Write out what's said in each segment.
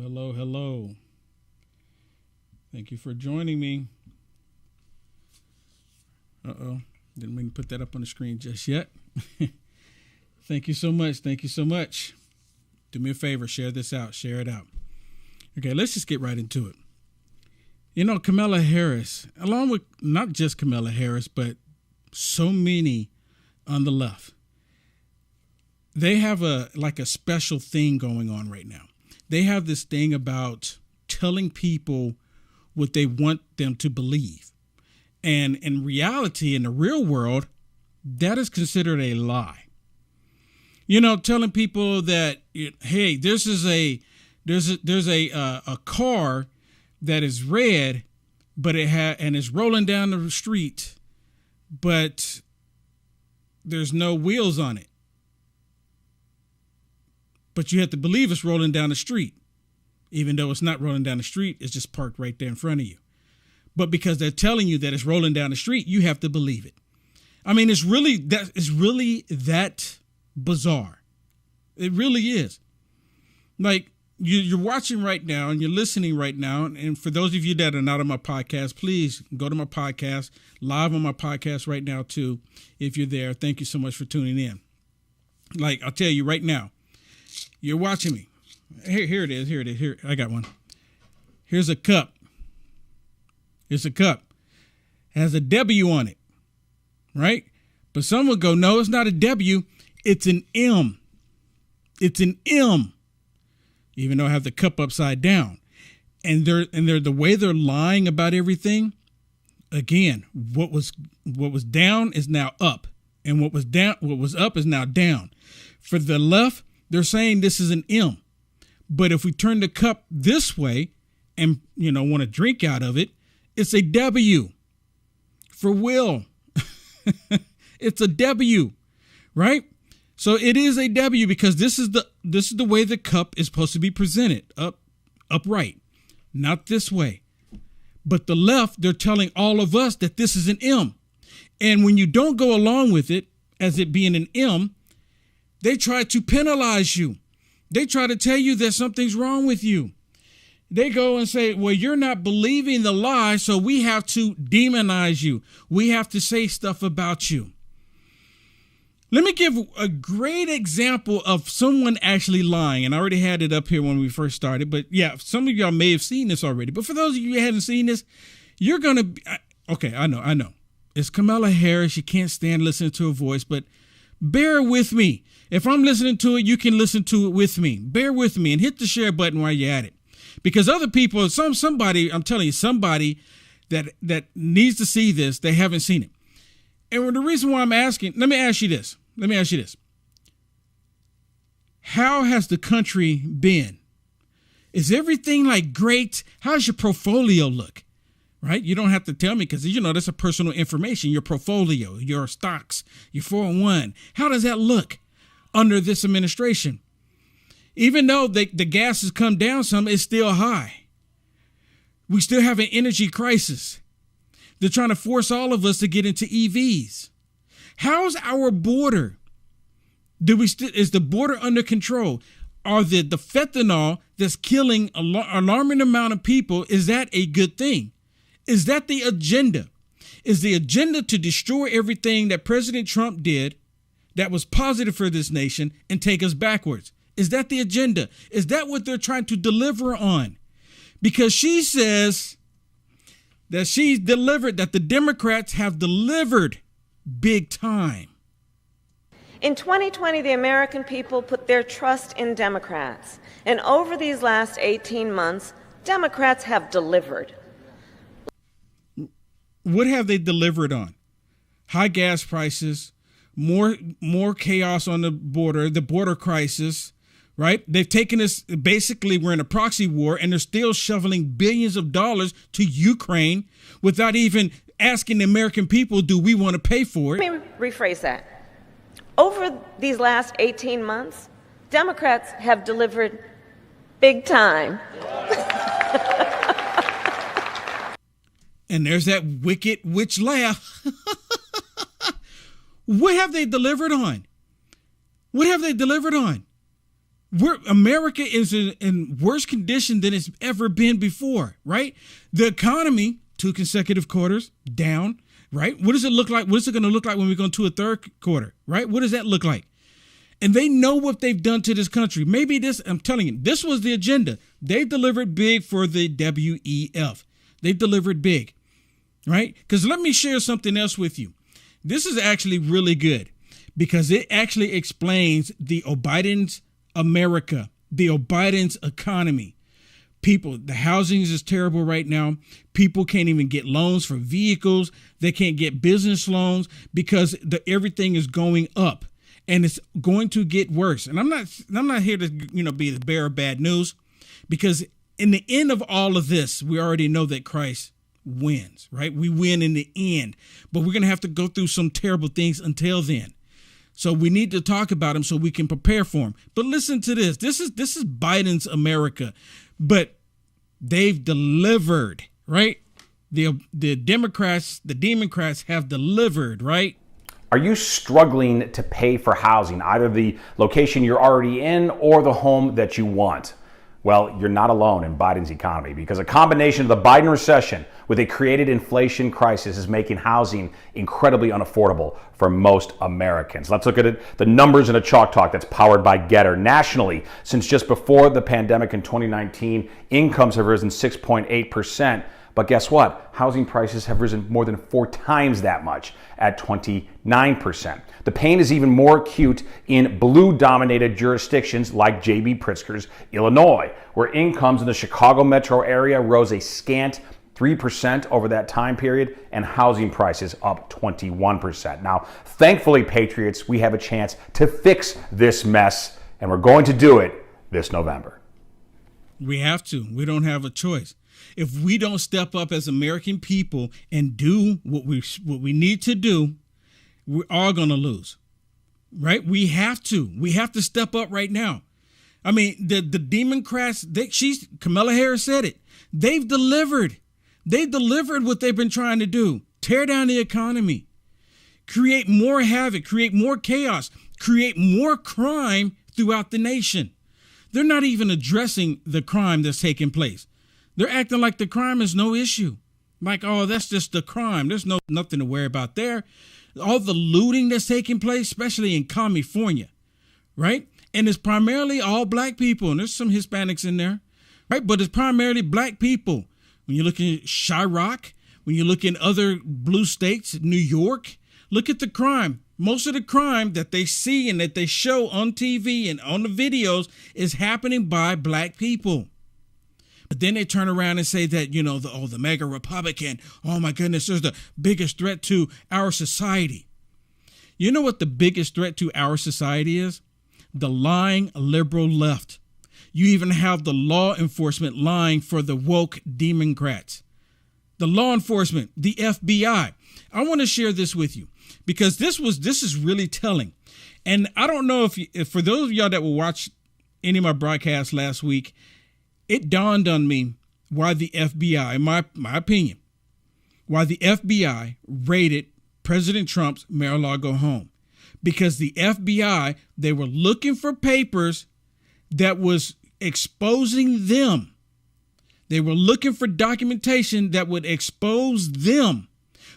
Hello, hello. Thank you for joining me. Uh-oh. Didn't mean to put that up on the screen just yet. Thank you so much. Thank you so much. Do me a favor. Share this out. Share it out. Okay, let's just get right into it. You know, Kamala Harris, along with not just Kamala Harris, but so many on the left, they have a special thing going on right now. They have this thing about telling people what they want them to believe. And in reality, in the real world, that is considered a lie. You know, telling people that, hey, there's a car that is red, but and it's rolling down the street, but there's no wheels on it. But you have to believe it's rolling down the street, even though it's not rolling down the street. It's just parked right there in front of you. But because they're telling you that it's rolling down the street, you have to believe it. I mean, it's really that bizarre. It really is. Like you're watching right now and you're listening right now. And for those of you that are not on my podcast, please go to my podcast, live on my podcast right now too. If you're there, thank you so much for tuning in. Like I'll tell you right now, you're watching me. Here it is. Here, I got one. Here's a cup. It's a cup. It has a W on it, right? But some would go, no, it's not a W. It's an M. It's an M. Even though I have the cup upside down. And they're the way they're lying about everything. Again, what was down is now up. And what was up is now down. For the left, they're saying this is an M. But if we turn the cup this way and, want to drink out of it, it's a W for will. It's a W, right? So it is a W because this is the way the cup is supposed to be presented, upright, not this way. But the left, they're telling all of us that this is an M. And when you don't go along with it as it being an M, they try to penalize you. They try to tell you that something's wrong with you. They go and say, well, you're not believing the lie, so we have to demonize you. We have to say stuff about you. Let me give a great example of someone actually lying. And I already had it up here when we first started. But yeah, some of y'all may have seen this already. But for those of you who haven't seen this, you're going to... Okay, I know. It's Kamala Harris. You can't stand listening to her voice, but bear with me. If I'm listening to it, you can listen to it with me. Bear with me and hit the share button while you're at it. Because other people, somebody, I'm telling you, somebody that needs to see this, they haven't seen it. And the reason why I'm asking, let me ask you this. How has the country been? Is everything like great? How's your portfolio look? Right? You don't have to tell me because, that's a personal information. Your portfolio, your stocks, your 401. How does that look under this administration? Even though the gas has come down some, it's still high. We still have an energy crisis. They're trying to force all of us to get into EVs. How's our border? Is the border under control? Are the fentanyl that's killing an alarming amount of people, is that a good thing? Is that the agenda? Is the agenda to destroy everything that President Trump did that was positive for this nation and take us backwards? Is that the agenda? Is that what they're trying to deliver on? Because she says that she's delivered, that the Democrats have delivered big time. In 2020, the American people put their trust in Democrats. And over these last 18 months, Democrats have delivered. What have they delivered on? High gas prices, more chaos on the border crisis, right? They've taken us, basically we're in a proxy war and they're still shoveling billions of dollars to Ukraine without even asking the American people, do we want to pay for it? Let me rephrase that. Over these last 18 months, Democrats have delivered big time. And there's that wicked witch laugh. What have they delivered on? What have they delivered on? America is in worse condition than it's ever been before, right? The economy, 2 consecutive quarters down, right? What does it look like? What's it going to look like when we go to a third quarter, right? What does that look like? And they know what they've done to this country. Maybe this, I'm telling you, this was the agenda. They delivered big for the WEF. They delivered big, right? Because let me share something else with you. This is actually really good because it actually explains the Biden's America, the Biden's economy. People, the housing is terrible right now. People can't even get loans for vehicles. They can't get business loans because everything is going up, and it's going to get worse. And I'm not here to be the bearer of bad news, because in the end of all of this, we already know that Christ wins, right? We win in the end, but we're going to have to go through some terrible things until then. So we need to talk about him so we can prepare for him. But listen to this. This is Biden's America, but they've delivered, right? The Democrats have delivered, right? Are you struggling to pay for housing, either the location you're already in or the home that you want? Well, you're not alone in Biden's economy, because a combination of the Biden recession with a created inflation crisis is making housing incredibly unaffordable for most Americans. Let's look at it. The numbers in a Chalk Talk that's powered by Getter. Nationally, since just before the pandemic in 2019, incomes have risen 6.8%. But guess what? Housing prices have risen more than 4 times that much at 29%. The pain is even more acute in blue-dominated jurisdictions like J.B. Pritzker's Illinois, where incomes in the Chicago metro area rose a scant 3% over that time period, and housing prices up 21%. Now, thankfully, Patriots, we have a chance to fix this mess, and we're going to do it this November. We have to. We don't have a choice. If we don't step up as American people and do what we need to do, we're all going to lose, right? We have to. We have to step up right now. I mean, the Democrats, Kamala Harris said it. They've delivered. They delivered what they've been trying to do. Tear down the economy, create more havoc, create more chaos, create more crime throughout the nation. They're not even addressing the crime that's taking place. They're acting like the crime is no issue. Like, oh, that's just the crime. There's nothing to worry about there. All the looting that's taking place, especially in California, right? And it's primarily all black people. And there's some Hispanics in there, right? But it's primarily black people. When you look at Chirac, when you look in other blue states, New York, look at the crime. Most of the crime that they see and that they show on TV and on the videos is happening by black people. But then they turn around and say that, the mega Republican, oh my goodness, there's the biggest threat to our society. You know what the biggest threat to our society is? The lying liberal left. You even have the law enforcement lying for the woke Democrats. The law enforcement, the FBI. I want to share this with you because this is really telling. And I don't know if for those of y'all that will watch any of my broadcasts last week, it dawned on me why the FBI, in my opinion, why the FBI raided President Trump's Mar-a-Lago home. Because the FBI, they were looking for papers that was exposing them. They were looking for documentation that would expose them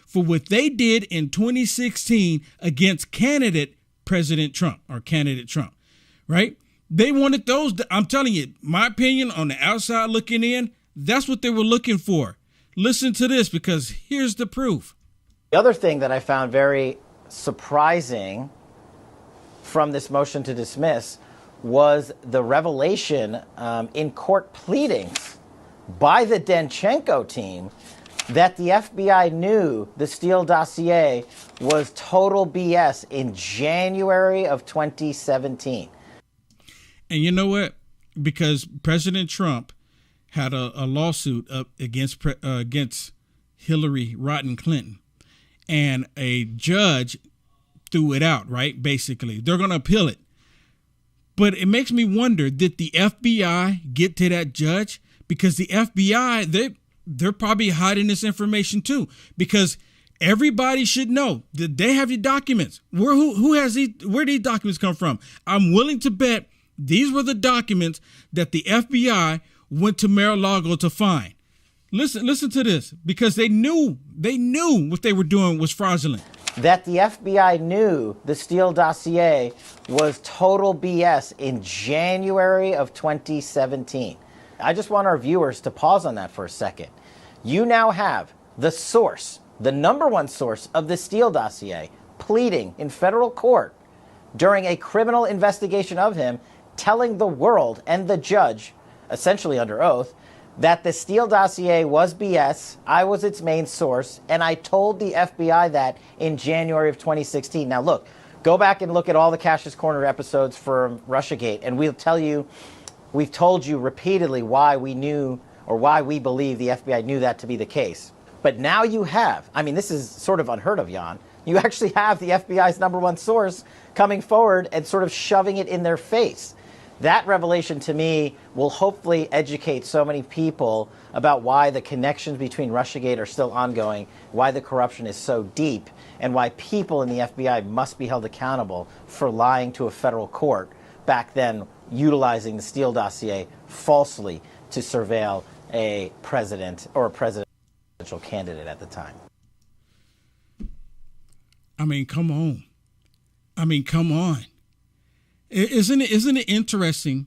for what they did in 2016 against candidate Trump, right? They wanted those. I'm telling you, my opinion on the outside looking in, that's what they were looking for. Listen to this, because here's the proof. The other thing that I found very surprising from this motion to dismiss was the revelation in court pleadings by the Danchenko team that the FBI knew the Steele dossier was total BS in January of 2017. And you know what? Because President Trump had a lawsuit up against Hillary Rodham Clinton, and a judge threw it out, right? Basically, they're going to appeal it. But it makes me wonder, did the FBI get to that judge? Because the FBI, they're probably hiding this information too, because everybody should know that they have your documents. Where these documents come from? I'm willing to bet These were the documents that the FBI went to Mar-a-Lago to find. Listen to this, because they knew what they were doing was fraudulent. That the FBI knew the Steele dossier was total BS in January of 2017. I just want our viewers to pause on that for a second. You now have the source, the number one source of the Steele dossier, pleading in federal court during a criminal investigation of him, telling the world and the judge, essentially under oath, that the Steele dossier was BS, I was its main source, and I told the FBI that in January of 2016. Now look, go back and look at all the Cash's Corner episodes from Russiagate, and we've told you repeatedly why we knew, or why we believe the FBI knew that to be the case. But now you have, I mean, this is sort of unheard of, Jan. You actually have the FBI's number one source coming forward and sort of shoving it in their face. That revelation, to me, will hopefully educate so many people about why the connections between Russiagate are still ongoing, why the corruption is so deep, and why people in the FBI must be held accountable for lying to a federal court back then, utilizing the Steele dossier falsely to surveil a president or a presidential candidate at the time. I mean, come on. Isn't it interesting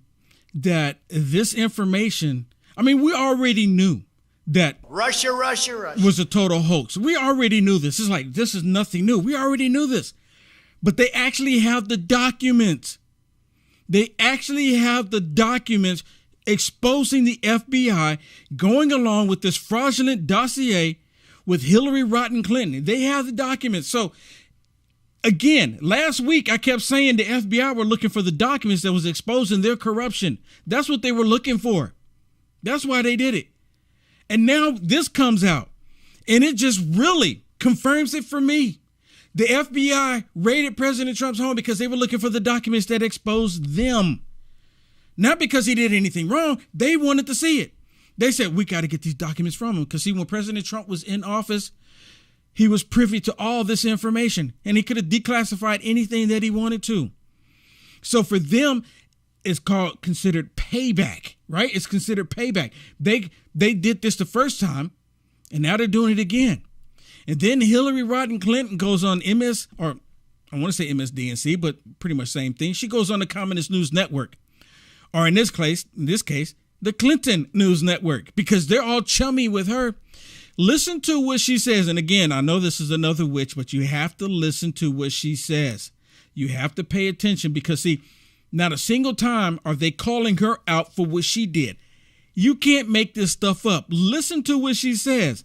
that this information, I mean, we already knew that Russia was a total hoax. We already knew this. It's like, this is nothing new. We already knew this. But they actually have the documents. They actually have the documents exposing the FBI going along with this fraudulent dossier with Hillary Rodham Clinton. They have the documents. So, again, last week I kept saying the FBI were looking for the documents that was exposing their corruption. That's what they were looking for. That's why they did it. And now this comes out, and it just really confirms it for me. The FBI raided President Trump's home because they were looking for the documents that exposed them. Not because he did anything wrong. They wanted to see it. They said, we got to get these documents from him. Because see, when President Trump was in office, he was privy to all this information, and he could have declassified anything that he wanted to. So for them, it's considered payback, right? It's considered payback. They did this the first time, and now they're doing it again. And then Hillary Rodham Clinton goes on MSDNC, but pretty much same thing. She goes on the Communist News Network, or in this case, the Clinton News Network, because they're all chummy with her. Listen to what she says. And again, I know this is another witch, but you have to listen to what she says. You have to pay attention because, see, not a single time are they calling her out for what she did. You can't make this stuff up. Listen to what she says.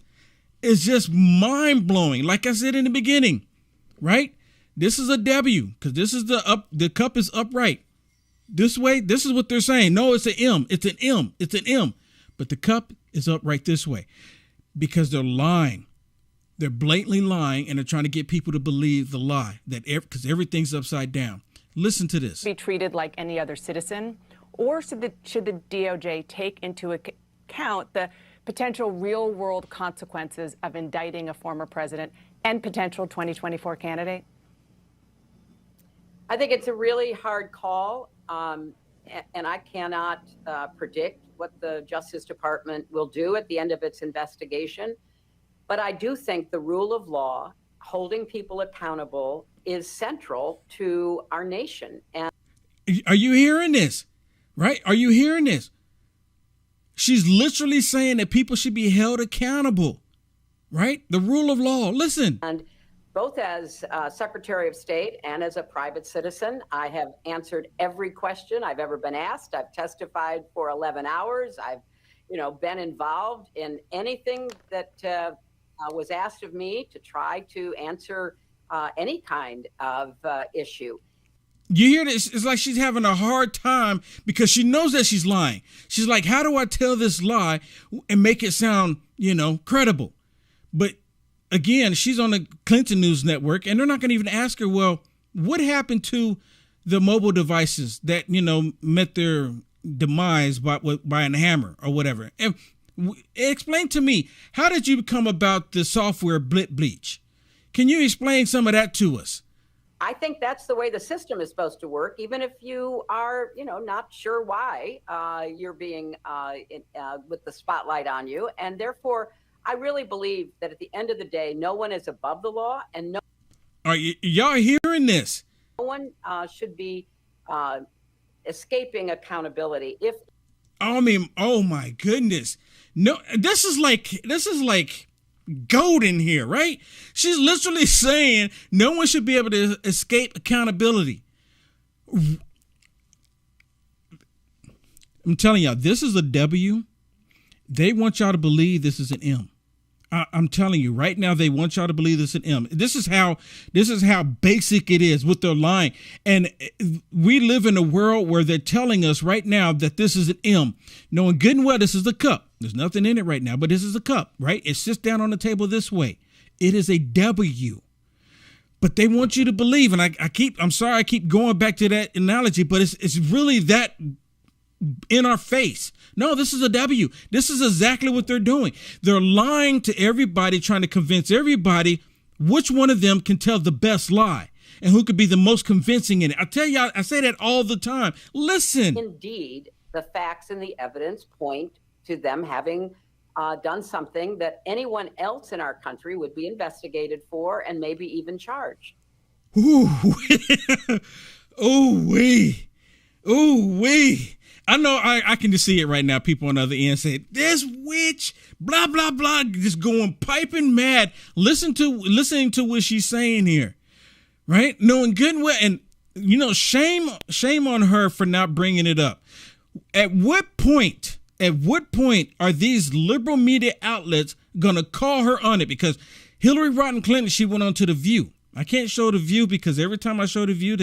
It's just mind-blowing. Like I said in the beginning, right? This is a W because this is the cup is upright. This way, this is what they're saying. No, it's an M. It's an M. It's an M. But the cup is upright this way. Because they're lying. They're blatantly lying, and they're trying to get people to believe the lie, that because everything's upside down. Listen to this. Be treated like any other citizen, or should the DOJ take into account the potential real-world consequences of indicting a former president and potential 2024 candidate? I think it's a really hard call, and I cannot predict what the Justice Department will do at the end of its investigation. But I do think the rule of law, holding people accountable, is central to our nation. And are you hearing this? Right? Are you hearing this? She's literally saying that people should be held accountable. Right? The rule of law. Listen. And both as Secretary of State and as a private citizen, I have answered every question I've ever been asked. I've testified for 11 hours. I've, been involved in anything that was asked of me to try to answer any kind of issue. You hear this? It's like she's having a hard time because she knows that she's lying. She's like, how do I tell this lie and make it sound, credible? But again, she's on the Clinton News Network, and they're not going to even ask her, well, what happened to the mobile devices that, met their demise by a hammer or whatever? And explain to me, how did you come about the software Bleach? Can you explain some of that to us? I think that's the way the system is supposed to work, even if you are, not sure why you're being with the spotlight on you. And therefore, I really believe that at the end of the day, no one is above the law, and no. Are y'all hearing this? No one should be escaping accountability. Oh my goodness. No, this is like golden here, right? She's literally saying no one should be able to escape accountability. I'm telling y'all, this is a W. They want y'all to believe this is an M. I'm telling you right now, they want y'all to believe this is an M. This is how basic it is with their lying. And we live in a world where they're telling us right now that this is an M, knowing good and well this is a cup. There's nothing in it right now, but this is a cup, right? It sits down on the table this way. It is a W. But they want you to believe, and I'm sorry I keep going back to that analogy, but it's really that in our face. No, this is a W. This is exactly what they're doing. They're lying to everybody, trying to convince everybody which one of them can tell the best lie and who could be the most convincing in it. I tell you, I say that all the time. Listen. Indeed, the facts and the evidence point to them having done something that anyone else in our country would be investigated for and maybe even charged. Ooh, ooh wee, ooh wee. I know I can just see it right now. People on the other end say, this witch, blah, blah, blah, just going piping mad. Listening to what she's saying here, right? Knowing good and well. And, shame on her for not bringing it up. At what point are these liberal media outlets going to call her on it? Because Hillary Rodham Clinton, she went on to The View. I can't show The View because every time I show The View,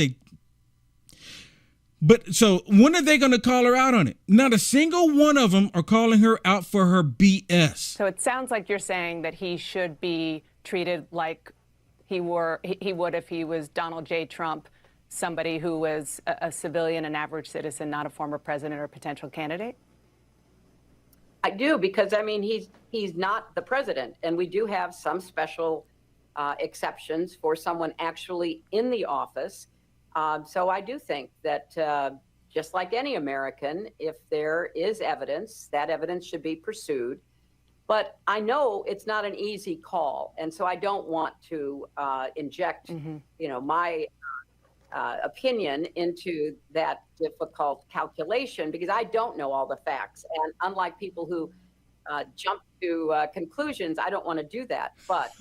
But so when are they going to call her out on it? Not a single one of them are calling her out for her BS. So it sounds like you're saying that he should be treated like he would if he was Donald J. Trump, somebody who was a civilian, an average citizen, not a former president or potential candidate? I do, because he's not the president, and we do have some special exceptions for someone actually in the office. So I do think that just like any American, if there is evidence, that evidence should be pursued. But I know it's not an easy call. And so I don't want to inject, my opinion into that difficult calculation, because I don't know all the facts. And unlike people who jump to conclusions, I don't want to do that. But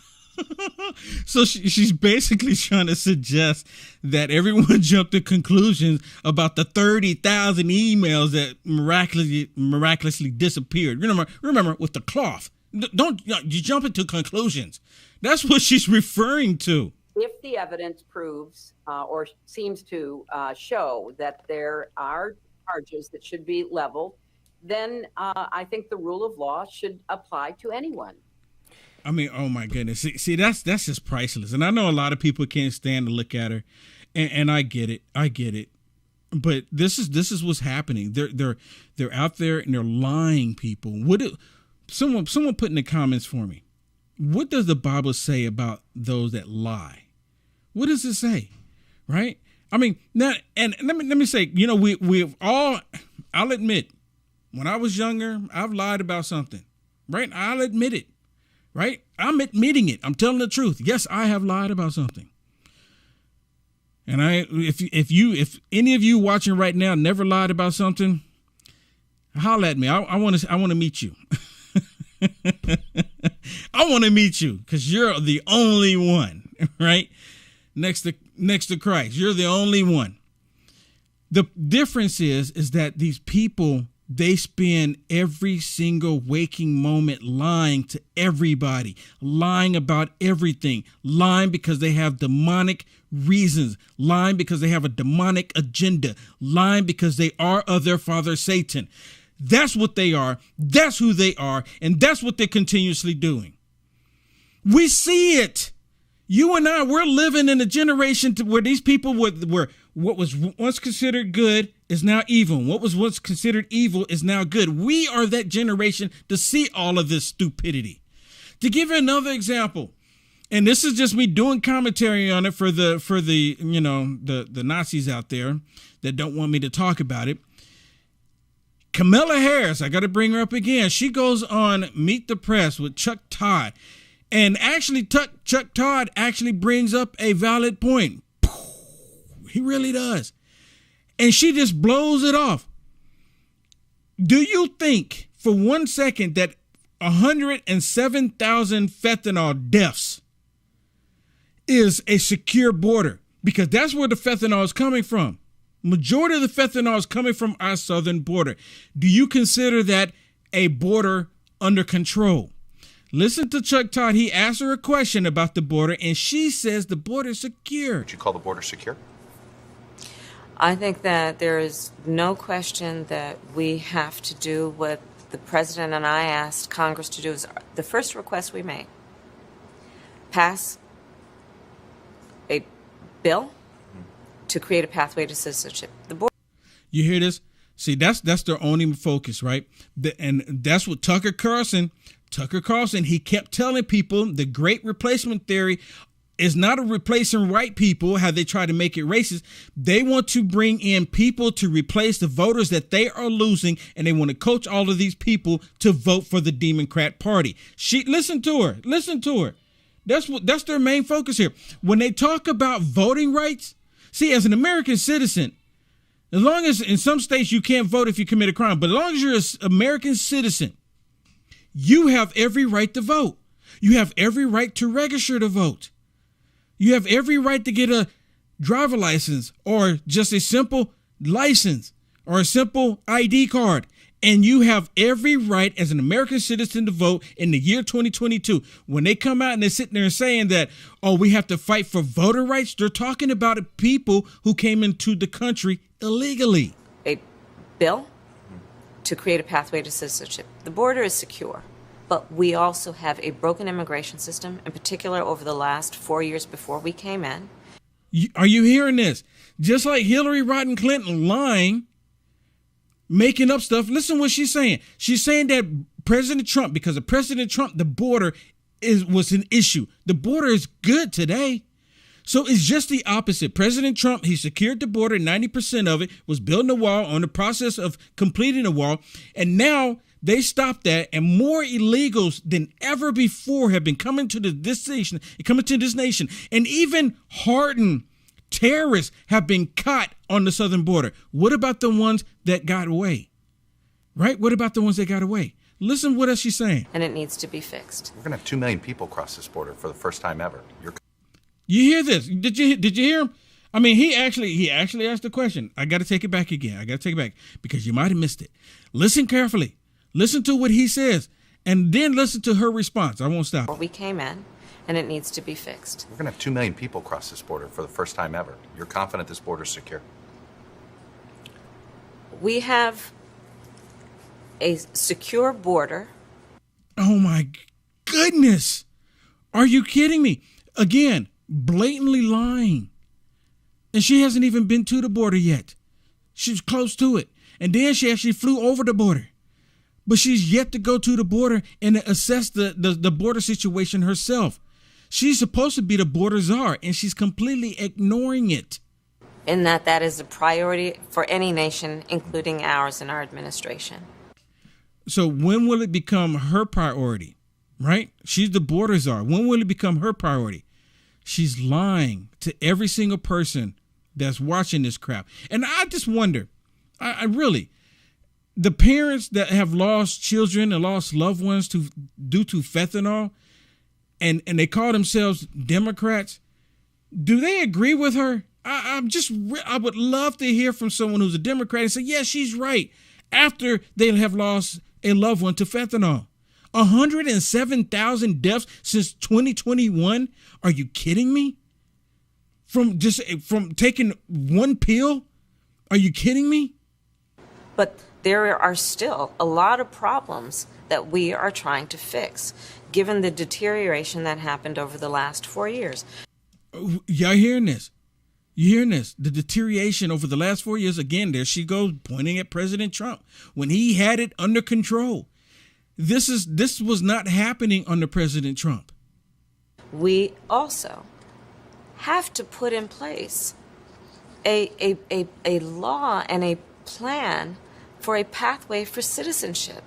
so she's basically trying to suggest that everyone jumped to conclusions about the 30,000 emails that miraculously disappeared. Remember with the cloth. Don't you jump into conclusions. That's what she's referring to. If the evidence proves or seems to show that there are charges that should be leveled, then I think the rule of law should apply to anyone. Oh my goodness. See, that's just priceless. And I know a lot of people can't stand to look at her, and I get it. But this is what's happening. They're out there and they're lying, people. Someone put in the comments for me, what does the Bible say about those that lie? What does it say? Right? Now, and let me say, we've all, I'll admit, when I was younger, I've lied about something. Right? I'll admit it. Right? I'm admitting it. I'm telling the truth. Yes, I have lied about something. And if any of you watching right now never lied about something, holler at me. I want to meet you. I want to meet you because you're the only one, right? Next to Christ, you're the only one. The difference is that these people, they spend every single waking moment lying to everybody, lying about everything, lying because they have demonic reasons, lying because they have a demonic agenda, lying because they are of their father Satan. That's what they are. That's who they are. And that's what they're continuously doing. We see it. You and I, we're living in a generation where these people were what was once considered good is now evil. What was once considered evil is now good. We are that generation to see all of this stupidity. To give you another example, and this is just me doing commentary on it for the you know, the Nazis out there that don't want me to talk about it. Kamala Harris, I got to bring her up again. She goes on Meet the Press with Chuck Todd. And actually, Chuck Todd actually brings up a valid point. He really does. And she just blows it off. Do you think for 1 second that 107,000 fentanyl deaths is a secure border? Because that's where the fentanyl is coming from. Majority of the fentanyl is coming from our southern border. Do you consider that a border under control? Listen to Chuck Todd. He asked her a question about the border, and she says the border is secure. Would you call the border secure? I think that there is no question that we have to do what the president and I asked Congress to do. Is the first request we made. Pass a bill to create a pathway to citizenship. The board. You hear this? See, that's their only focus, right? And that's what Tucker Carlson, he kept telling people the great replacement theory is not a replacing white people, how they try to make it racist. They want to bring in people to replace the voters that they are losing, and they want to coach all of these people to vote for the Democrat Party. Listen to her. That's their main focus here. When they talk about voting rights, see, as an American citizen, as long as in some states you can't vote if you commit a crime, but as long as you're an American citizen, you have every right to vote. You have every right to register to vote. You have every right to get a driver license or just a simple license or a simple ID card. And you have every right as an American citizen to vote in the year 2022. When they come out and they're sitting there saying that, oh, we have to fight for voter rights, they're talking about people who came into the country illegally. A bill to create a pathway to citizenship. The border is secure, but we also have a broken immigration system, in particular over the last 4 years before we came in. Are you hearing this? Just like Hillary Rodham Clinton lying, making up stuff. Listen what she's saying. She's saying that President Trump, because of President Trump, the border was an issue. The border is good today. So it's just the opposite. President Trump, he secured the border. 90% of it was building a wall, on the process of completing a wall. And now they stopped that, and more illegals than ever before have been coming to this nation, and even hardened terrorists have been caught on the southern border. What about the ones that got away? Right? What about the ones that got away? Listen what else she's saying. And it needs to be fixed. We're going to have 2 million people cross this border for the first time ever. You hear this? Did you hear him? I mean, he actually asked the question. I got to take it back again. I got to take it back because you might have missed it. Listen carefully. Listen to what he says, and then listen to her response. I won't stop. We came in, and it needs to be fixed. We're going to have 2 million people cross this border for the first time ever. You're confident this border is secure? We have a secure border. Oh, my goodness. Are you kidding me? Again, blatantly lying. And she hasn't even been to the border yet. She's close to it. And then she actually flew over the border. But she's yet to go to the border and assess the border situation herself. She's supposed to be the border czar, and she's completely ignoring it. In that is a priority for any nation, including ours and our administration. So when will it become her priority, right? She's the border czar. When will it become her priority? She's lying to every single person that's watching this crap. And I just wonder, I really... the parents that have lost children and lost loved ones due to fentanyl, and they call themselves Democrats, do they agree with her? I would love to hear from someone who's a Democrat and say, yeah, she's right, after they have lost a loved one to fentanyl. 107,000 deaths since 2021? Are you kidding me? From taking one pill? Are you kidding me? But there are still a lot of problems that we are trying to fix, given the deterioration that happened over the last 4 years. Y'all hearing this? You hearing this? The deterioration over the last 4 years. Again, there she goes, pointing at President Trump when he had it under control. This was not happening under President Trump. we also have to put in place a law and a plan for a pathway for citizenship.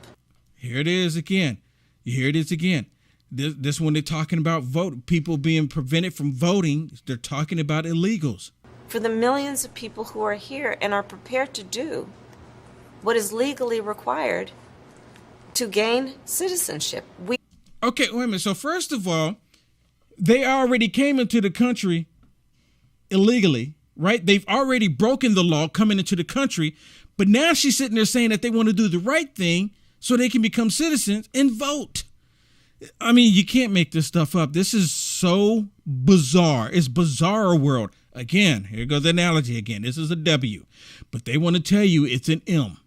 Here it is again. Here it is again. This when they're talking about people being prevented from voting, they're talking about illegals. For the millions of people who are here and are prepared to do what is legally required to gain citizenship. Okay, wait a minute. So first of all, they already came into the country illegally, right? They've already broken the law coming into the country, but now she's sitting there saying that they want to do the right thing so they can become citizens and vote. I mean, you can't make this stuff up. This is so bizarre. It's bizarre world. Again, here goes the analogy again. This is a W, but they want to tell you it's an M.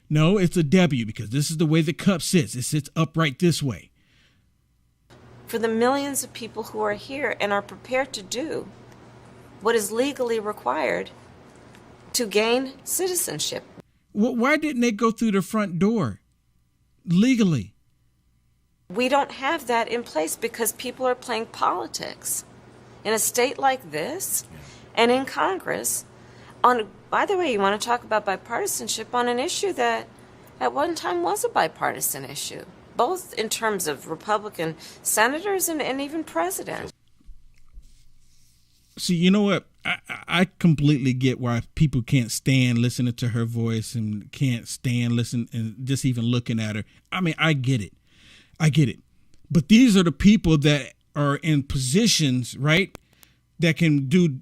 No, it's a W because this is the way the cup sits. It sits upright this way. For the millions of people who are here and are prepared to do what is legally required to gain citizenship. Why didn't they go through the front door legally? We don't have that in place because people are playing politics in a state like this and in Congress. By the way, you want to talk about bipartisanship on an issue that at one time was a bipartisan issue, both in terms of Republican senators and even presidents. See, you know what? I completely get why people can't stand listening to her voice and can't stand listening and just even looking at her. I mean, I get it. I get it. But these are the people that are in positions, right, that can do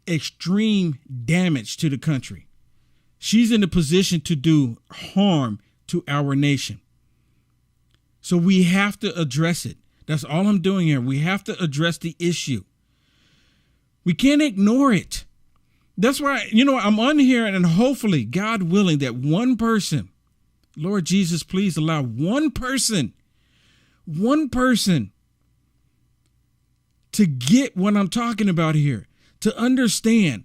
extreme damage to the country. She's in a position to do harm to our nation. So we have to address it. That's all I'm doing here. We have to address the issue. We can't ignore it. That's why, I'm on here and hopefully, God willing, that one person, Lord Jesus, please allow one person to get what I'm talking about here, to understand.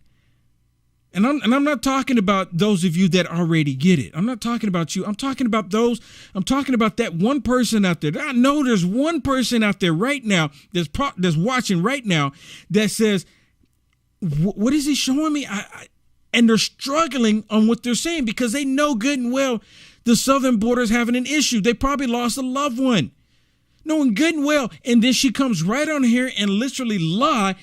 And I'm not talking about those of you that already get it. I'm not talking about you. I'm talking about that one person out there. I know there's one person out there right now that's watching right now that says, what is he showing me? And they're struggling on what they're saying because they know good and well the southern border is having an issue. They probably lost a loved one. Knowing good and well. And then she comes right on here and literally lie.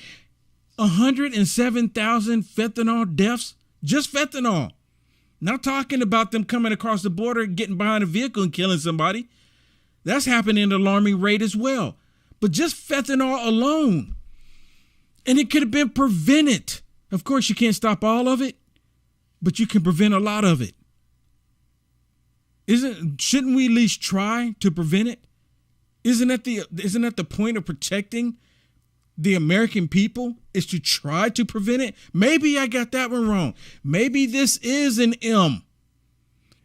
107,000 fentanyl deaths. Just fentanyl. Not talking about them coming across the border, getting behind a vehicle and killing somebody. That's happening at an alarming rate as well. But just fentanyl alone. And it could have been prevented. Of course, you can't stop all of it, but you can prevent a lot of it. Shouldn't we at least try to prevent it? Isn't that the point of protecting the American people, is to try to prevent it? Maybe I got that one wrong. Maybe this is an M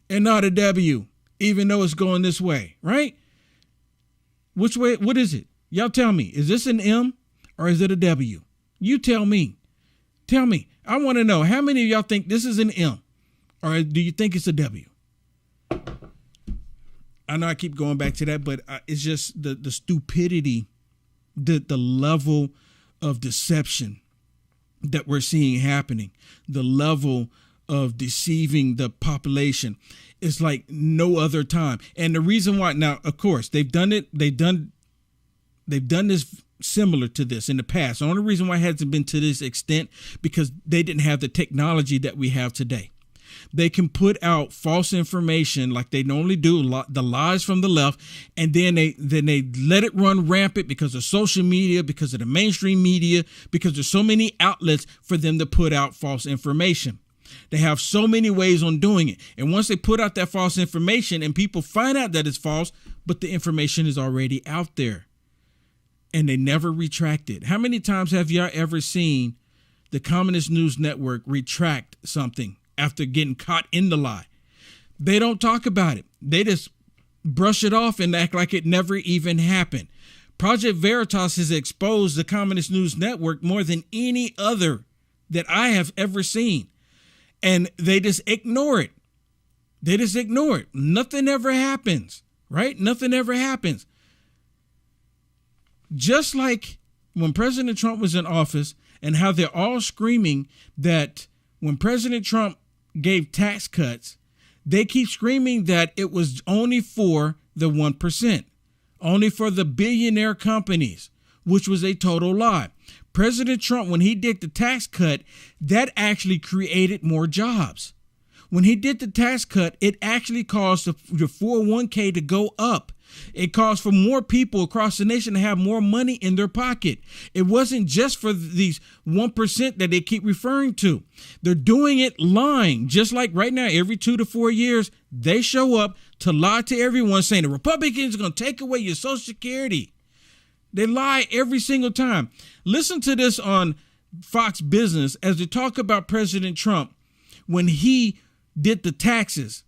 and not a W, even though it's going this way, right? Which way? What is it? Y'all tell me. Is this an M or is it a W? You tell me. Tell me. I want to know, how many of y'all think this is an M or do you think it's a W? I know I keep going back to that, but it's just the stupidity, the level of deception that we're seeing happening, the level of deceiving the population. It's like no other time. And the reason why, now, of course, they've done this similar to this in the past. The only reason why it hasn't been to this extent because they didn't have the technology that we have today. They can put out false information like they normally do, the lies from the left, and then they let it run rampant because of social media, because of the mainstream media, because there's so many outlets for them to put out false information. They have so many ways on doing it. And once they put out that false information and people find out that it's false, but the information is already out there and they never retract it. How many times have y'all ever seen the Communist News Network retract something after getting caught in the lie? They don't talk about it. They just brush it off and act like it never even happened. Project Veritas has exposed the Communist News Network more than any other that I have ever seen. And they just ignore it. They just ignore it. Nothing ever happens, right? Nothing ever happens. just like when President Trump was in office and how they're all screaming that when President Trump gave tax cuts, they keep screaming that it was only for the 1%, only for the billionaire companies, which was a total lie. President Trump, when he did the tax cut, that actually created more jobs. When he did the tax cut, it actually caused the 401k to go up. It caused for more people across the nation to have more money in their pocket. It wasn't just for these 1% that they keep referring to. They're doing it lying, just like right now, every 2 to 4 years, they show up to lie to everyone saying the Republicans are going to take away your Social Security. They lie every single time. Listen to this on Fox Business as they talk about President Trump when he did the taxes,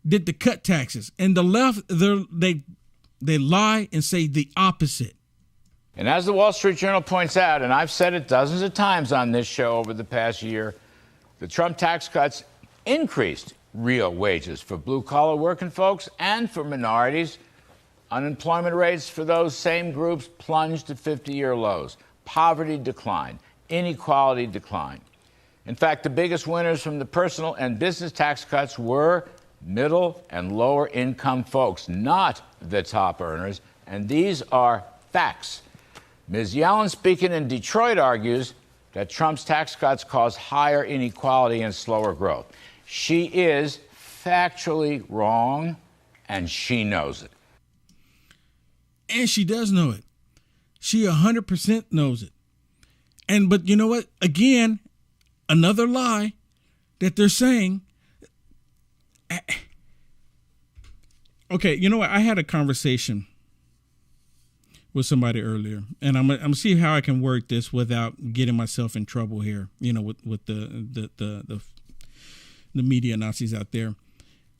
did the cut taxes, and the left, they lie and say the opposite. And as the Wall Street Journal points out, and I've said it dozens of times on this show over the past year, the Trump tax cuts increased real wages for blue-collar working folks and for minorities. Unemployment rates for those same groups plunged to 50-year lows. Poverty declined. Inequality declined. In fact, the biggest winners from the personal and business tax cuts were middle and lower income folks, not the top earners. And these are facts. Ms. Yellen, speaking in Detroit, argues that Trump's tax cuts cause higher inequality and slower growth. She is factually wrong, and she knows it. And she does know it. She 100% knows it. But you know what? Again, another lie that they're saying. Okay, you know what? I had a conversation with somebody earlier, and I'm gonna see how I can work this without getting myself in trouble here. You know, with the media Nazis out there.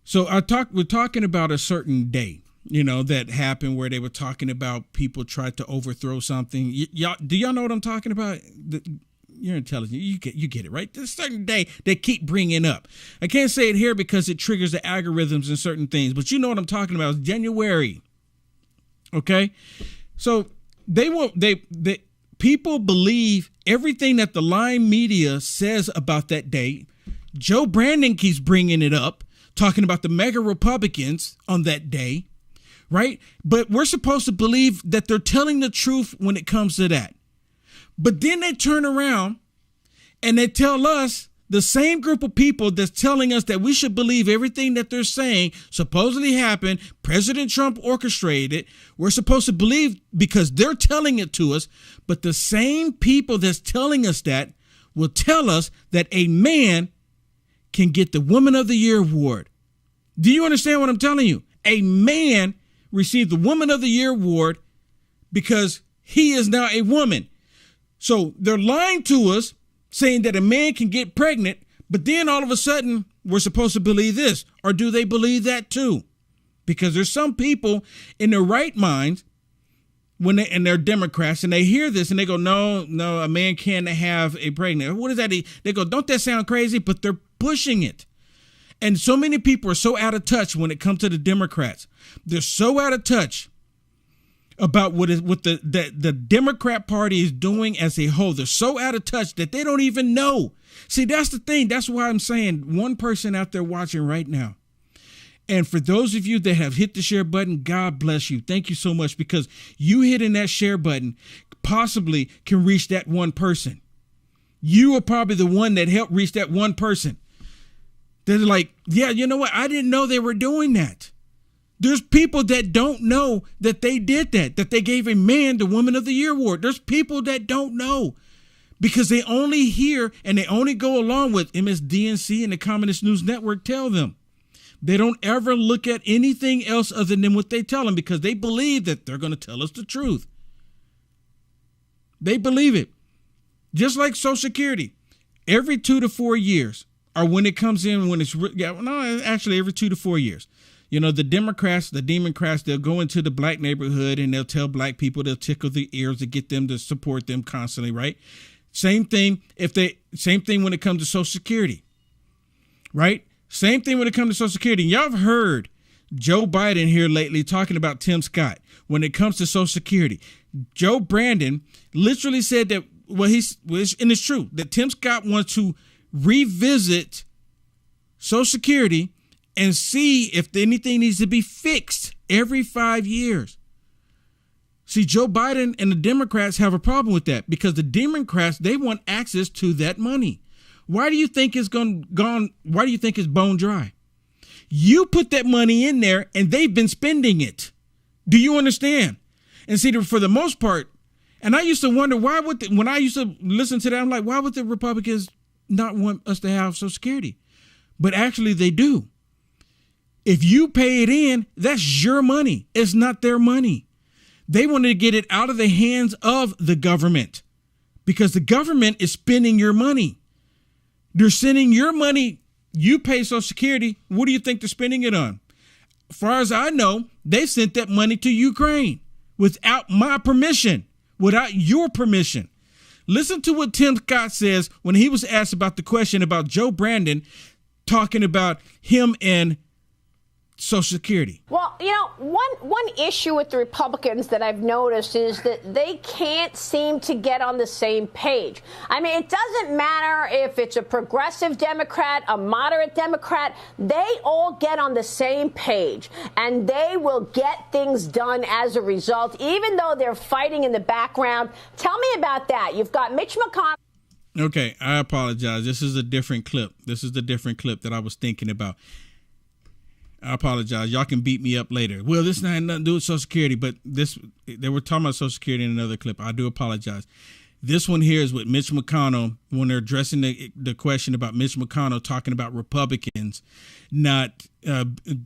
So we're talking about a certain day, you know, that happened where they were talking about people tried to overthrow something. Do y'all know what I'm talking about? You're intelligent. You get it, right? There's a certain day they keep bringing up. I can't say it here because it triggers the algorithms and certain things, but you know what I'm talking about. It's January. Okay? So people believe everything that the lying media says about that day. Joe Brandon keeps bringing it up, talking about the mega Republicans on that day, right? But we're supposed to believe that they're telling the truth when it comes to that. But then they turn around and they tell us, the same group of people that's telling us that we should believe everything that they're saying supposedly happened, President Trump orchestrated it, we're supposed to believe because they're telling it to us. But the same people that's telling us that will tell us that a man can get the Woman of the Year award. Do you understand what I'm telling you? A man received the Woman of the Year award because he is now a woman. So they're lying to us, saying that a man can get pregnant, but then all of a sudden we're supposed to believe this. Or do they believe that too? Because there's some people in their right minds and they're Democrats and they hear this and they go, no, a man can't have a pregnant. What is that? They go, don't that sound crazy? But they're pushing it. And so many people are so out of touch when it comes to the Democrats. They're so out of touch about what the Democrat Party is doing as a whole. They're so out of touch that they don't even know. See, that's the thing. That's why I'm saying one person out there watching right now. And for those of you that have hit the share button, God bless you. Thank you so much, because you hitting that share button possibly can reach that one person. You are probably the one that helped reach that one person. They're like, yeah, you know what? I didn't know they were doing that. There's people that don't know that they did that they gave a man the Woman of the Year award. There's people that don't know because they only hear and they only go along with MSDNC and the Communist News Network tell them. They don't ever look at anything else other than what they tell them because they believe that they're going to tell us the truth. They believe it. Just like Social Security, every 2 to 4 years, or when it comes in, actually every 2 to 4 years. You know, the Democrats, they'll go into the black neighborhood and they'll tell black people, they'll tickle the ears to get them to support them constantly, right? Same thing when it comes to Social Security, right? Same thing when it comes to Social Security. Y'all have heard Joe Biden here lately talking about Tim Scott when it comes to Social Security. Joe Brandon literally said that, and it's true, that Tim Scott wants to revisit Social Security and see if anything needs to be fixed every 5 years. See, Joe Biden and the Democrats have a problem with that because the Democrats, they want access to that money. Why do you think it's gone? Why do you think it's bone dry? You put that money in there and they've been spending it. Do you understand? And see, for the most part, and I used to wonder when I used to listen to that, I'm like, why would the Republicans not want us to have Social Security? But actually they do. If you pay it in, that's your money. It's not their money. They wanted to get it out of the hands of the government because the government is spending your money. They're sending your money. You pay Social Security. What do you think they're spending it on? As far as I know, they sent that money to Ukraine without my permission, without your permission. Listen to what Tim Scott says when he was asked about the question about Joe Brandon talking about him and Social Security. Well, one issue with the Republicans that I've noticed is that they can't seem to get on the same page. I mean, it doesn't matter if it's a progressive Democrat, a moderate Democrat, they all get on the same page and they will get things done as a result, even though they're fighting in the background. Tell me about that. You've got Mitch McConnell. Okay, I apologize. This is a different clip. This is the different clip that I was thinking about. I apologize. Y'all can beat me up later. Well, this had nothing to do with Social Security, but they were talking about Social Security in another clip. I do apologize. This one here is with Mitch McConnell when they're addressing the question about Mitch McConnell talking about Republicans, not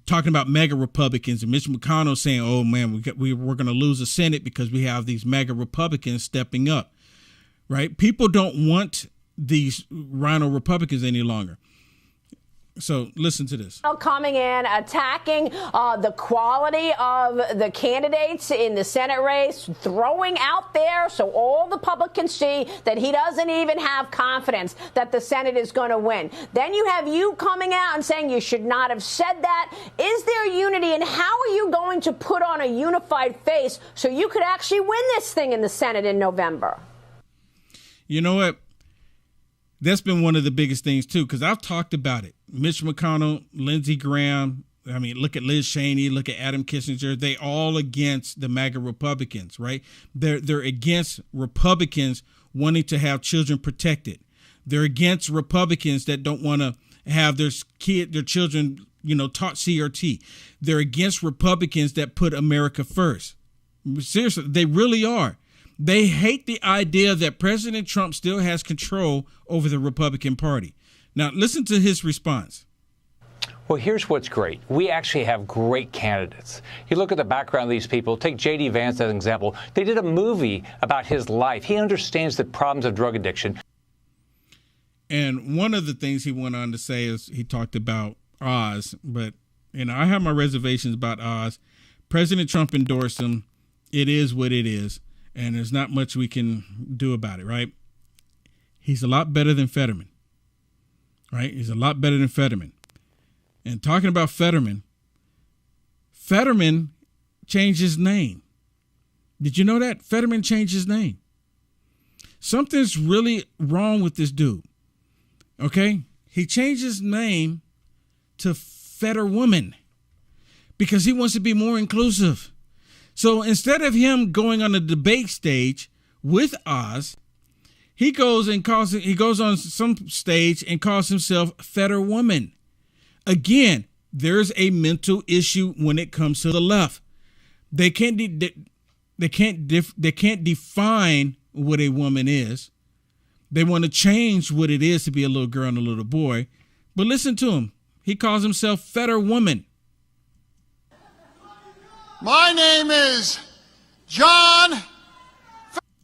talking about mega Republicans, and Mitch McConnell saying, "Oh man, we're going to lose the Senate because we have these mega Republicans stepping up." Right? People don't want these rhino Republicans any longer. So listen to this. Coming in, attacking the quality of the candidates in the Senate race, throwing out there so all the public can see that he doesn't even have confidence that the Senate is going to win. Then you have you coming out and saying you should not have said that. Is there unity, and how are you going to put on a unified face so you could actually win this thing in the Senate in November? You know what? That's been one of the biggest things, too, because I've talked about it. Mitch McConnell, Lindsey Graham, I mean, look at Liz Cheney, look at Adam Kinzinger. They all against the MAGA Republicans, right? They're against Republicans wanting to have children protected. They're against Republicans that don't want to have their children, taught CRT. They're against Republicans that put America first. Seriously, they really are. They hate the idea that President Trump still has control over the Republican Party. Now, listen to his response. Well, here's what's great. We actually have great candidates. You look at the background of these people. Take J.D. Vance as an example. They did a movie about his life. He understands the problems of drug addiction. And one of the things he went on to say is he talked about Oz. But, I have my reservations about Oz. President Trump endorsed him. It is what it is. And there's not much we can do about it, right? He's a lot better than Fetterman, right? He's a lot better than Fetterman. And talking about Fetterman changed his name. Did you know that? Fetterman changed his name. Something's really wrong with this dude, okay? He changed his name to Fetterwoman because he wants to be more inclusive. So instead of him going on the debate stage with Oz, he goes on some stage and calls himself Fetterwoman. Again, there's a mental issue when it comes to the left. They can't define what a woman is. They want to change what it is to be a little girl and a little boy. But listen to him. He calls himself Fetterwoman. My name is John.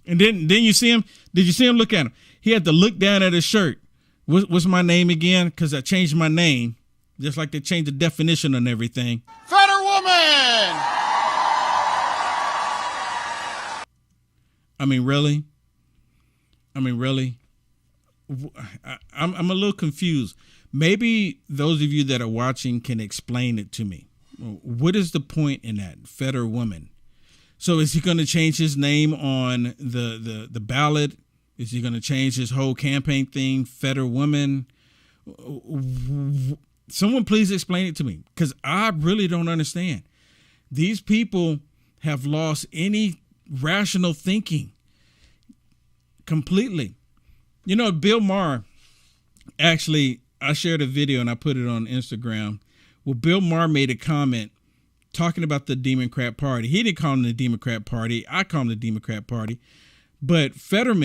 And then you see him. Did you see him look at him? He had to look down at his shirt. What's my name again? Because I changed my name, just like they changed the definition on everything. Fetterwoman. I mean, really? I'm a little confused. Maybe those of you that are watching can explain it to me. What is the point in that, Fetterwoman? So is he going to change his name on the ballot? Is he going to change his whole campaign thing? Federal woman? Someone please explain it to me, because I really don't understand. These people have lost any rational thinking completely. You know, Bill Maher, actually, I shared a video and I put it on Instagram. Well, Bill Maher made a comment talking about the Democrat Party. He didn't call them the Democrat Party. I call them the Democrat Party. But Bill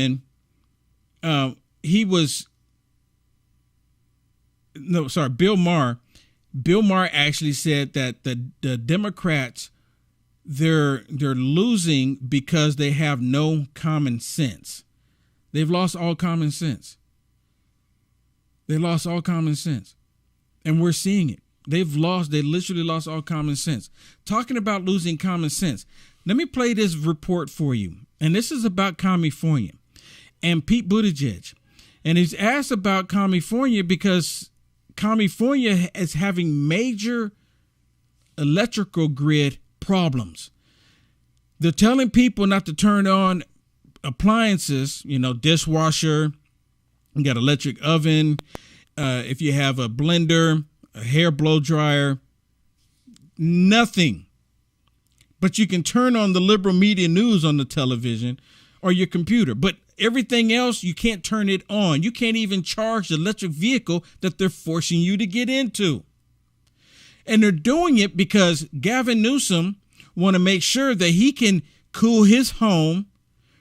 Maher. Bill Maher actually said that the Democrats, they're losing because they have no common sense. They've lost all common sense. They lost all common sense. And we're seeing it. They literally lost all common sense. Talking about losing common sense. Let me play this report for you. And this is about California and Pete Buttigieg. And he's asked about California because California is having major electrical grid problems. They're telling people not to turn on appliances, dishwasher, you got electric oven, if you have a blender, a hair blow dryer, nothing. But you can turn on the liberal media news on the television or your computer. But everything else, you can't turn it on. You can't even charge the electric vehicle that they're forcing you to get into. And they're doing it because Gavin Newsom want to make sure that he can cool his home,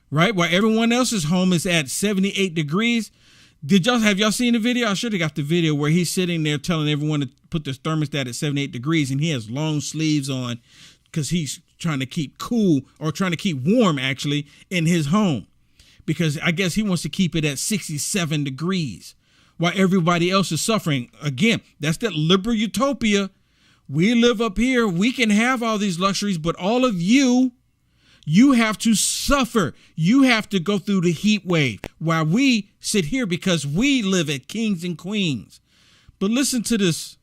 right? While everyone else's home is at 78 degrees. Have y'all seen the video? I should have got the video where he's sitting there telling everyone to put the thermostat at 78 degrees and he has long sleeves on because he's trying to keep cool, or trying to keep warm actually, in his home. Because I guess he wants to keep it at 67 degrees while everybody else is suffering. Again, that's that liberal utopia. We live up here. We can have all these luxuries, but all of you have to suffer. You have to go through the heat wave while we sit here because we live at kings and queens. But listen to this.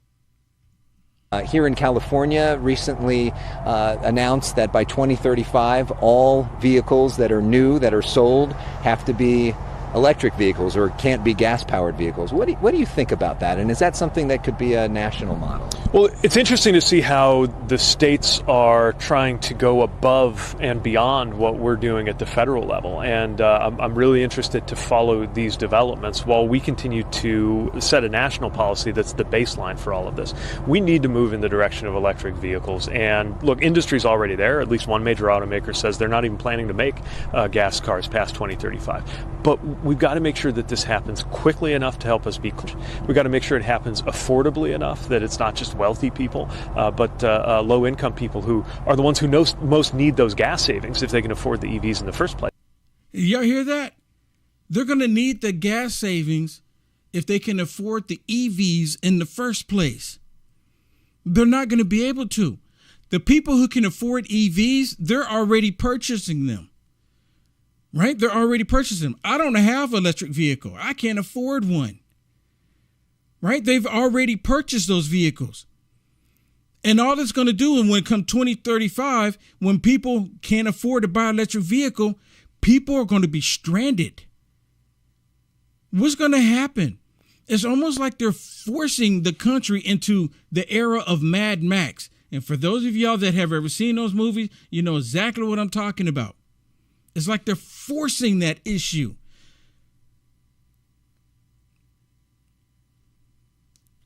Here in California, recently announced that by 2035, all vehicles that are new, that are sold, have to be electric vehicles or can't be gas-powered vehicles. What do you think about that? And is that something that could be a national model? Well, it's interesting to see how the states are trying to go above and beyond what we're doing at the federal level. And I'm really interested to follow these developments while we continue to set a national policy that's the baseline for all of this. We need to move in the direction of electric vehicles. And look, industry's already there. At least one major automaker says they're not even planning to make gas cars past 2035. But we've got to make sure that this happens quickly enough to help us be clean. We've got to make sure it happens affordably enough that it's not just wealthy people, but low-income people who are the ones who most need those gas savings if they can afford the EVs in the first place. Y'all hear that? They're going to need the gas savings if they can afford the EVs in the first place. They're not going to be able to. The people who can afford EVs, they're already purchasing them. Right? They're already purchasing them. I don't have an electric vehicle. I can't afford one. Right? They've already purchased those vehicles. And all it's going to do, and when it comes 2035, when people can't afford to buy an electric vehicle, people are going to be stranded. What's going to happen? It's almost like they're forcing the country into the era of Mad Max. And for those of y'all that have ever seen those movies, you know exactly what I'm talking about. It's like they're forcing that issue.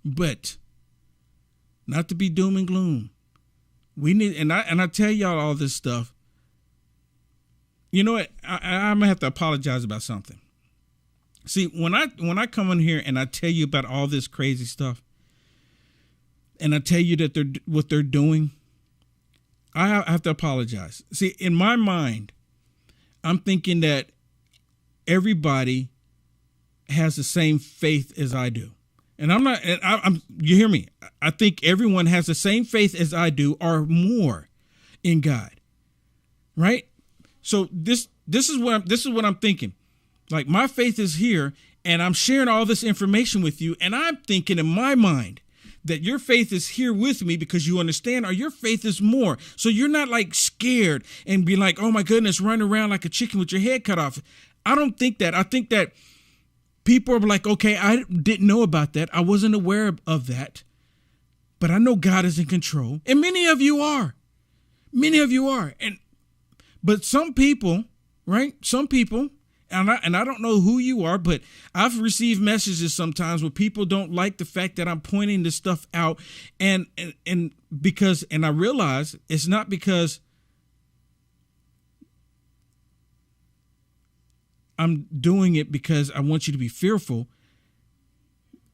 But not to be doom and gloom. We need, and I tell y'all all this stuff. You know what? I'm gonna have to apologize about something. See, when I come in here and I tell you about all this crazy stuff, and I tell you that what they're doing, I have to apologize. See, in my mind, I'm thinking that everybody has the same faith as I do. And I'm not, you hear me? I think everyone has the same faith as I do or more in God. Right? So this is what I'm thinking. Like, my faith is here and I'm sharing all this information with you. And I'm thinking in my mind that your faith is here with me because you understand, or your faith is more. So you're not like scared and be like, oh my goodness, running around like a chicken with your head cut off. I don't think that. I think that people are like, okay, I didn't know about that. I wasn't aware of that. But I know God is in control. And many of you are. Many of you are. But some people, right? Some people, and I don't know who you are, but I've received messages sometimes where people don't like the fact that I'm pointing this stuff out. And I realize it's not because I'm doing it because I want you to be fearful.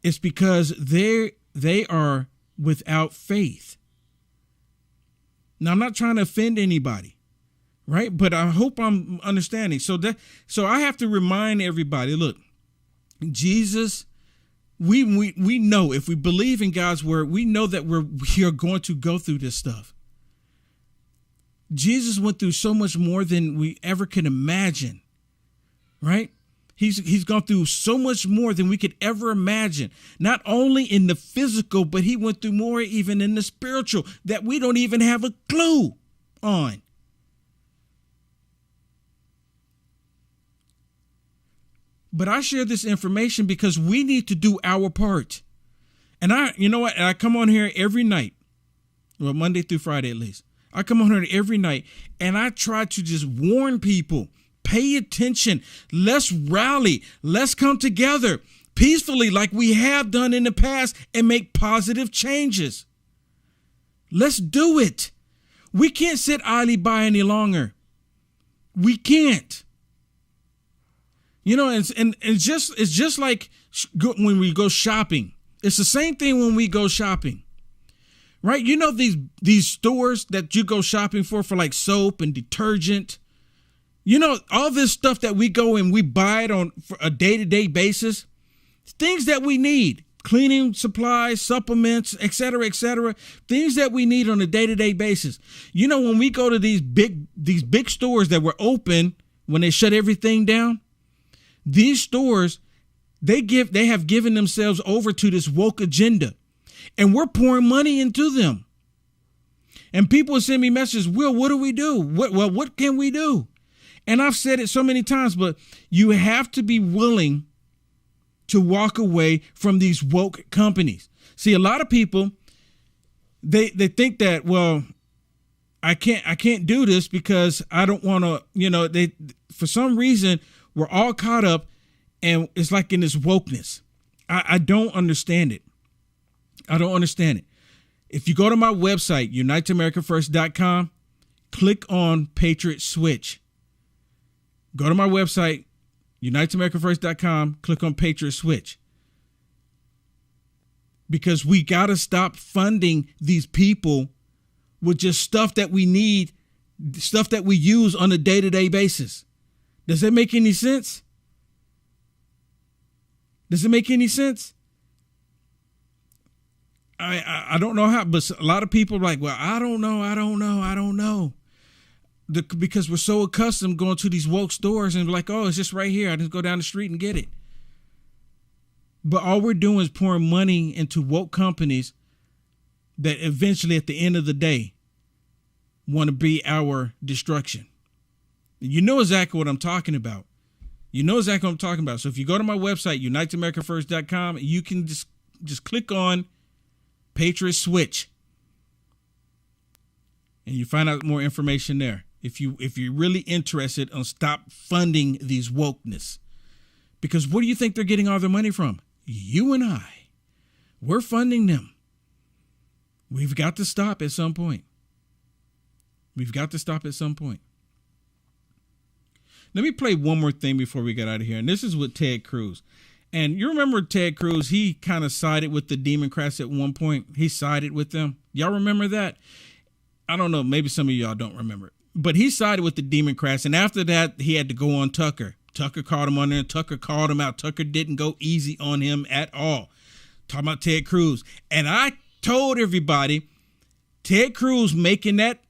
It's because they are without faith. Now, I'm not trying to offend anybody, right? But I hope I'm understanding. So I have to remind everybody, look, Jesus, we know if we believe in God's word, we know that we are going to go through this stuff. Jesus went through so much more than we ever can imagine, right? He's gone through so much more than we could ever imagine, not only in the physical, but he went through more even in the spiritual that we don't even have a clue on. But I share this information because we need to do our part. And you know what? I come on here every night, well, Monday through Friday at least. I come on here every night and I try to just warn people. Pay attention. Let's rally. Let's come together peacefully like we have done in the past and make positive changes. Let's do it. We can't sit idly by any longer. We can't. You know, and it's just like when we go shopping. It's the same thing when we go shopping. Right? You know these stores that you go shopping for like soap and detergent. You know, all this stuff that we go and we buy it on for a day-to-day basis, things that we need, cleaning supplies, supplements, et cetera, things that we need on a day-to-day basis. You know, when we go to these big stores that were open when they shut everything down, these stores, they have given themselves over to this woke agenda, and we're pouring money into them. And people send me messages, Will, what do we do? What can we do? And I've said it so many times, but you have to be willing to walk away from these woke companies. See, a lot of people, they think that, well, I can't do this because I don't want to, you know, for some reason, we're all caught up and it's like in this wokeness. I don't understand it. I don't understand it. If you go to my website, uniteamericanfirst.com, click on Patriot Switch. Go to my website, uniteamericanfirst.com, click on Patriot Switch. Because we got to stop funding these people with just stuff that we need, stuff that we use on a day-to-day basis. Does that make any sense? Does it make any sense? I don't know how, but a lot of people are like, well, I don't know. Because we're so accustomed going to these woke stores and like, oh, it's just right here. I just go down the street and get it. But all we're doing is pouring money into woke companies that eventually at the end of the day want to be our destruction. You know exactly what I'm talking about. So if you go to my website, uniteamericanfirst.com, you can just click on Patriot Switch and you find out more information there. If you're really interested on stop funding these wokeness, because what do you think they're getting all their money from? You and I, we're funding them. We've got to stop at some point. Let me play one more thing before we get out of here. And this is with Ted Cruz. And you remember Ted Cruz, he kind of sided with the Democrats at one point. He sided with them. Y'all remember that? I don't know. Maybe some of y'all don't remember it. But he sided with the Democrats. And after that, he had to go on Tucker. Tucker called him on there. Tucker called him out. Tucker didn't go easy on him at all. Talking about Ted Cruz. And I told everybody, Ted Cruz making that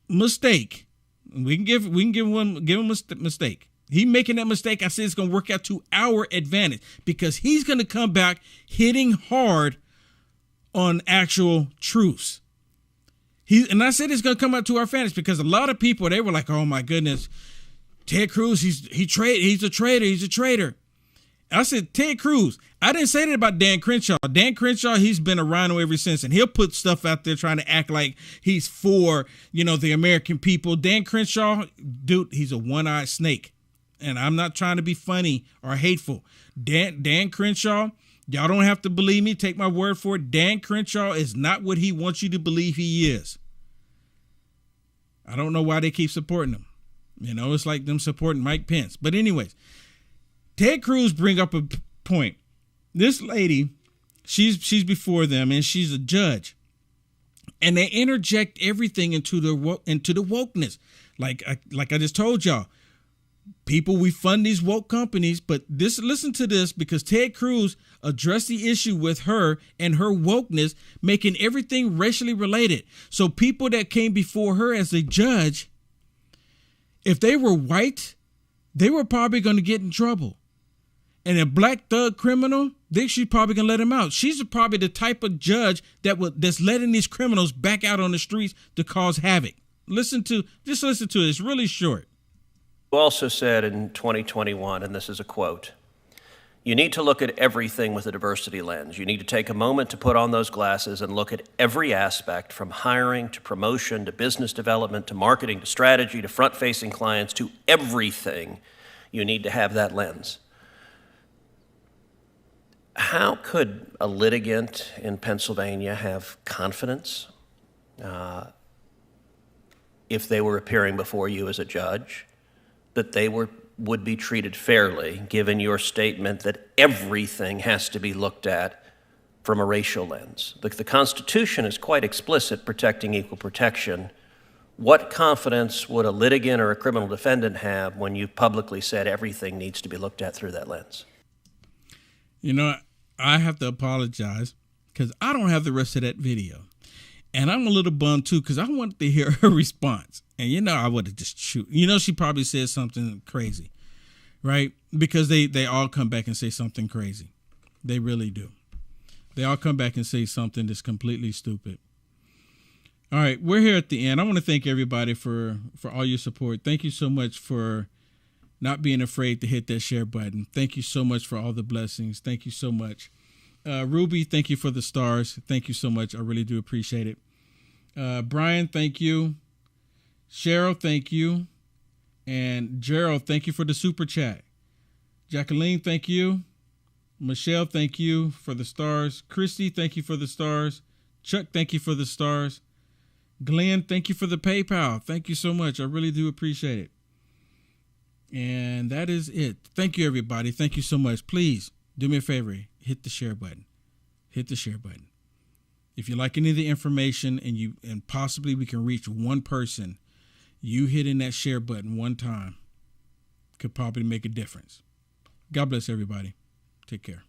mistake. We can give him a mistake. He making that mistake. I said it's going to work out to our advantage because he's going to come back hitting hard on actual truths. And I said it's going to come out to our fans because a lot of people, they were like, oh my goodness, Ted Cruz, he's a traitor. I said, Ted Cruz. I didn't say that about Dan Crenshaw. Dan Crenshaw, he's been a rhino ever since, and he'll put stuff out there trying to act like he's for, the American people. Dan Crenshaw, dude, he's a one-eyed snake. And I'm not trying to be funny or hateful. Dan Crenshaw, y'all don't have to believe me. Take my word for it. Dan Crenshaw is not what he wants you to believe he is. I don't know why they keep supporting him. It's like them supporting Mike Pence. But anyways, Ted Cruz bring up a point. This lady, she's before them, and she's a judge. And they interject everything into the wokeness. Like I just told y'all. People, we fund these woke companies, but listen to this, because Ted Cruz addressed the issue with her and her wokeness, making everything racially related. So people that came before her as a judge, if they were white, they were probably going to get in trouble. And a black thug criminal, she's probably going to let him out. She's probably the type of judge that's letting these criminals back out on the streets to cause havoc. Listen to it. It's really short. You also said in 2021, and this is a quote, you need to look at everything with a diversity lens. You need to take a moment to put on those glasses and look at every aspect, from hiring to promotion to business development to marketing to strategy to front-facing clients to everything. You need to have that lens. How could a litigant in Pennsylvania have confidence if they were appearing before you as a judge that they would be treated fairly, given your statement that everything has to be looked at from a racial lens? The Constitution is quite explicit, protecting equal protection. What confidence would a litigant or a criminal defendant have when you've publicly said everything needs to be looked at through that lens? I have to apologize because I don't have the rest of that video. And I'm a little bummed, too, because I wanted to hear her response. And, I would have just shoot. She probably said something crazy, right? Because they all come back and say something crazy. They really do. They all come back and say something that's completely stupid. All right, we're here at the end. I want to thank everybody for all your support. Thank you so much for not being afraid to hit that share button. Thank you so much for all the blessings. Thank you so much. Ruby, thank you for the stars. Thank you so much. I really do appreciate it. Brian, thank you. Cheryl, thank you. And Gerald, thank you for the super chat. Jacqueline, thank you. Michelle, thank you for the stars. Christy, thank you for the stars. Chuck, thank you for the stars. Glenn, thank you for the PayPal. Thank you so much. I really do appreciate it. And that is it. Thank you, everybody. Thank you so much. Please do me a favor. Hit the share button. Hit the share button. If you like any of the information and possibly we can reach one person, you hitting that share button one time could probably make a difference. God bless everybody. Take care.